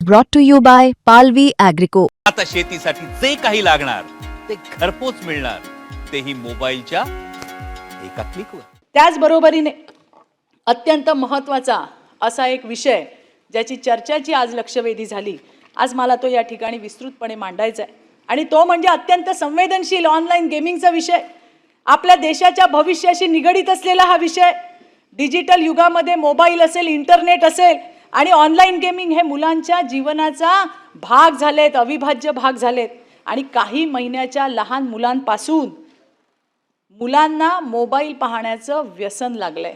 brought to you by Palvi Agrico. आता शेतीसाठी जे काही लागणार ते घरपोच मिळणार, तेही मोबाईलच्या एका क्लिकवर. त्याचबरोबरीने अत्यंत महत्त्वाचा असा एक विषय ज्याची चर्चाची आज लक्षवेधी झाली, आज मला तो या ठिकाणी विस्तृतपणे मांडायचा आहे आणि तो म्हणजे अत्यंत संवेदनशील ऑनलाईन गेमिंगचा विषय. आपल्या देशाच्या भविष्याशी निगडित असलेला हा विषय. डिजिटल युगामध्ये मोबाईल असेल, इंटरनेट असेल आणि ऑनलाईन गेमिंग हे मुलांच्या जीवनाचा भाग झालेत, अविभाज्य भाग झालेत. आणि काही महिन्याच्या लहान मुलांपासून मुलांना मोबाईल पाहण्याचं व्यसन लागलंय.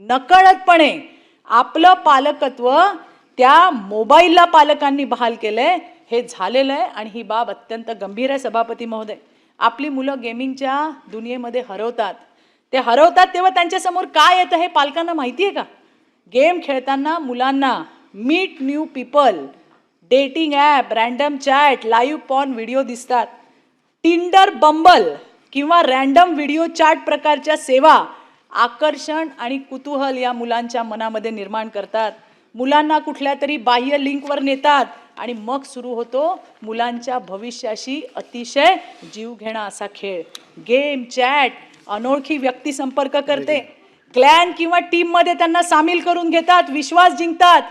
नकळतपणे आपलं पालकत्व त्या मोबाईलला पालकांनी बहाल केलंय, हे झालेलं आहे आणि ही बाब अत्यंत गंभीर आहे. सभापती महोदय, आपली मुलं गेमिंगच्या दुनियेमध्ये हरवतात. ते हरवतात तेव्हा त्यांच्यासमोर काय येतं हे पालकांना माहिती आहे का? गेम खेळताना मुलांना meet new people, dating app, random chat, live porn video दिसतात. टिंडर, बंबल किंवा रँडम व्हिडिओ चॅट प्रकारच्या सेवा आकर्षण आणि कुतूहल या मुलांच्या मनामध्ये निर्माण करतात. मुलांना कुठल्या तरी बाह्य लिंकवर नेतात आणि मग सुरू होतो मुलांच्या भविष्याशी अतिशय जीवघेणा असा खेळ. गेम, चॅट, अनोळखी व्यक्ती संपर्क करते, क्लॅन किंवा टीममध्ये त्यांना सामील करून घेतात, विश्वास जिंकतात.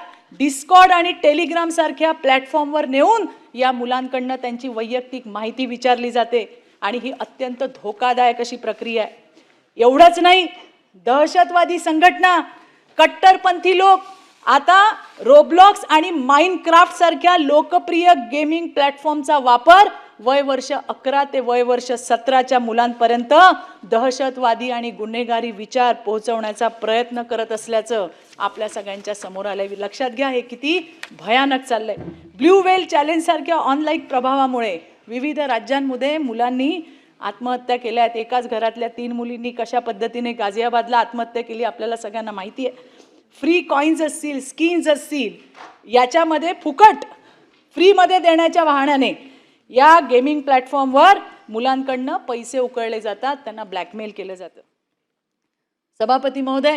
डिस्कॉर्ड आणि टेलिग्राम सारख्या प्लॅटफॉर्मवर नेऊन या मुलांकडनं त्यांची वैयक्तिक माहिती विचारली जाते आणि ही अत्यंत धोकादायक अशी प्रक्रिया आहे. एवढंच नाही, दहशतवादी संघटना, कट्टरपंथी लोक आता रोब्लॉक्स आणि माइनक्राफ्ट सारख्या लोकप्रिय गेमिंग प्लॅटफॉर्मचा वापर वय वर्ष 11 ते वय वर्ष 17च्या मुलांपर्यंत दहशतवादी आणि गुन्हेगारी विचार पोहोचवण्याचा प्रयत्न करत असल्याचं आपल्या सगळ्यांच्या समोर आलंय. लक्षात घ्या, हे किती भयानक चाललंय. ब्ल्यू व्हेल चॅलेंज सारख्या ऑनलाईन प्रभावामुळे विविध राज्यांमध्ये मुलांनी आत्महत्या केल्या आहेत. एकाच घरातल्या 3 मुलींनी कशा पद्धतीने गाझियाबादला आत्महत्या केली आपल्याला सगळ्यांना माहिती आहे. फ्री कॉईन्स असतील, स्किन्स असतील, याच्यामध्ये फुकट फ्रीमध्ये देण्याच्या बहाण्याने या गेमिंग प्लॅटफॉर्मवर मुलांकडनं पैसे उकळले जातात, त्यांना ब्लॅकमेल केलं जातं. सभापती महोदय,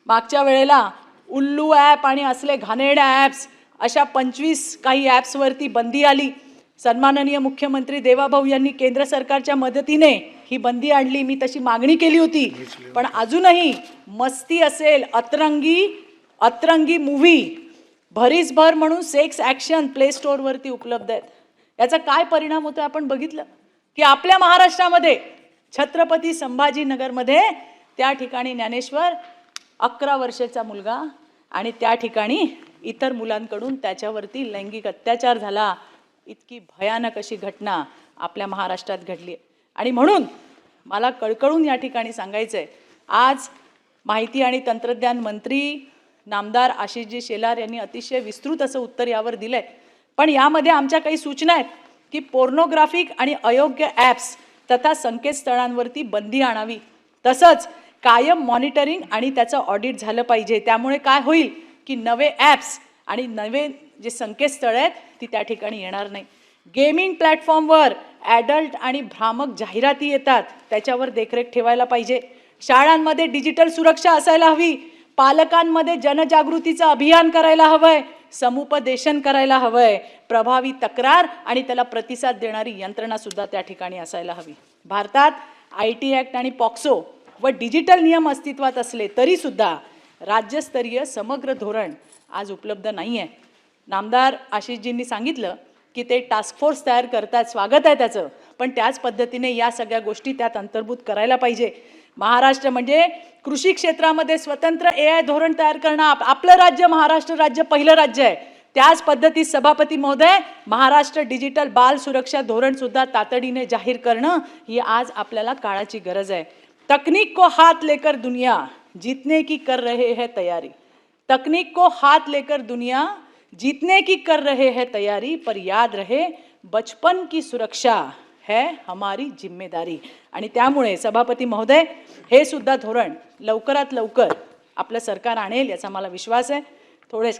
मागच्या वेळेला उल्लू ॲप आणि असले घाणेरड्या ॲप्स, अशा 25 काही ॲप्सवरती बंदी आली. सन्माननीय मुख्यमंत्री देवाभाऊ यांनी केंद्र सरकारच्या मदतीने ही बंदी आणली. मी तशी मागणी केली होती, पण अजूनही मस्ती असेल, अतरंगी मूव्ही, भरीसभर म्हणून सेक्स ॲक्शन प्ले स्टोअरवरती उपलब्ध आहेत. याचा काय परिणाम होतो आपण बघितलं की आपल्या महाराष्ट्रामध्ये छत्रपती संभाजीनगरमध्ये त्या ठिकाणी ज्ञानेश्वर 11 वर्षाचा मुलगा आणि त्या ठिकाणी इतर मुलांकडून त्याच्यावरती लैंगिक अत्याचार झाला. इतकी भयानक अशी घटना आपल्या महाराष्ट्रात घडली. आणि म्हणून मला कळकळून या ठिकाणी सांगायचं आहे, आज माहिती आणि तंत्रज्ञान मंत्री नामदार आशिषजी शेलार यांनी अतिशय विस्तृत असं उत्तर यावर दिलं आहे. पण यामध्ये आमच्या काही सूचना आहेत की पोर्नोग्राफिक आणि अयोग्य ॲप्स तथा संकेतस्थळांवरती बंदी आणावी. तसंच कायम मॉनिटरिंग आणि त्याचं ऑडिट झालं पाहिजे. त्यामुळे काय होईल की नवे ॲप्स आणि नवे जे संकेतस्थळ आहेत ती त्या ठिकाणी येणार नाही. गेमिंग प्लॅटफॉर्मवर ॲडल्ट आणि भ्रामक जाहिराती येतात, त्याच्यावर देखरेख ठेवायला पाहिजे. शाळांमध्ये डिजिटल सुरक्षा असायला हवी. पालकांमध्ये जनजागृतीचं अभियान करायला हवंय, समुपदेशन करायला हवंय. प्रभावी तक्रार आणि त्याला प्रतिसाद देणारी यंत्रणा सुद्धा त्या ठिकाणी असायला हवी. भारतात IT ॲक्ट आणि पॉक्सो व डिजिटल नियम अस्तित्वात असले तरी सुद्धा राज्यस्तरीय समग्र धोरण आज उपलब्ध नाही आहे. नामदार आशिषजींनी सांगितलं की ते टास्क फोर्स तयार करतात, स्वागत आहे त्याचं, पण त्याच पद्धतीने या सगळ्या गोष्टी त्यात अंतर्भूत करायला पाहिजे. महाराष्ट्र म्हणजे कृषी क्षेत्रामध्ये स्वतंत्र AI धोरण तयार करणं. आपलं राज्य महाराष्ट्र राज्य पहिलं राज्य आहे. त्याच पद्धतीत सभापती महोदय, महाराष्ट्र डिजिटल बाल सुरक्षा धोरण सुद्धा तातडीने जाहीर करणं ही आज आपल्याला काळाची गरज आहे. तकनीक को हाथ लेकर दुनिया जीतने की कर रहे हैं तैयारी. तकनीक को हाथ लेकर दुनिया जीतने की कर रहे हैं तैयारी, पर याद रहे बचपन की सुरक्षा है हमारी जिम्मेदारी. आणि त्यामुळे सभापती महोदय, हे सुद्धा धोरण लवकरात लवकर आपलं सरकार आणेल याचा मला विश्वास आहे. थोडे